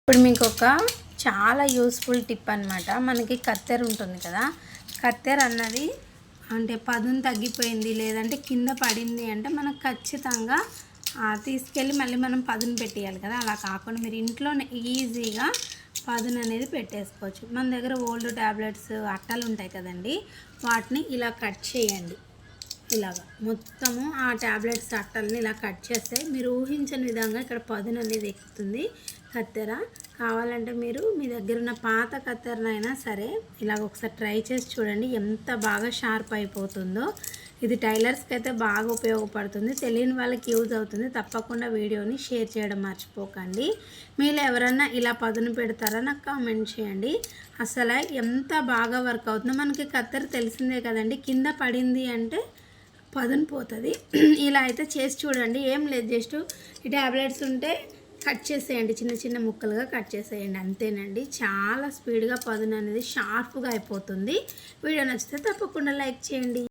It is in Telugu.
ఇప్పుడు మీకు ఒక చాలా యూస్ఫుల్ టిప్ అనమాట. మనకి కత్తెర ఉంటుంది కదా, కత్తెర అన్నది అంటే పదును తగ్గిపోయింది లేదంటే కింద పడింది అంటే మనకు ఖచ్చితంగా తీసుకెళ్ళి మళ్ళీ మనం పదును పెట్టేయాలి కదా. అలా కాకుండా మీరు ఇంట్లోనే ఈజీగా పదును అనేది పెట్టేసుకోవచ్చు. మన దగ్గర ఓల్డ్ ట్యాబ్లెట్స్ అట్టలు ఉంటాయి కదండి, వాటిని ఇలా కట్ చేయండి. ఇలాగా మొత్తము ఆ ట్యాబ్లెట్స్ అట్టల్ని ఇలా కట్ చేస్తే మీరు ఊహించని విధంగా ఇక్కడ పదును అనేది ఎక్కుతుంది కత్తెర. కావాలంటే మీరు మీ దగ్గర ఉన్న పాత కత్తెరనైనా సరే ఇలాగ ఒకసారి ట్రై చేసి చూడండి, ఎంత బాగా షార్ప్ అయిపోతుందో. ఇది టైలర్స్కి అయితే బాగా ఉపయోగపడుతుంది, తెలియని వాళ్ళకి యూజ్ అవుతుంది. తప్పకుండా వీడియోని షేర్ చేయడం మర్చిపోకండి. మీరు ఎవరన్నా ఇలా పదును పెడతారా నాకు కామెంట్ చేయండి. అసలు ఎంత బాగా వర్క్ అవుతుందో. మనకి కత్తెర తెలిసిందే కదండి, కింద పడింది అంటే పదును పోతుంది. ఇలా అయితే చేసి చూడండి, ఏం లేదు, జస్ట్ ఈ ట్యాబ్లెట్స్ ఉంటే కట్ చేసేయండి, చిన్న చిన్న ముక్కలుగా కట్ చేసేయండి, అంతేనండి. చాలా స్పీడ్గా పదును అనేది షార్ప్గా అయిపోతుంది. వీడియో నచ్చితే తప్పకుండా లైక్ చేయండి.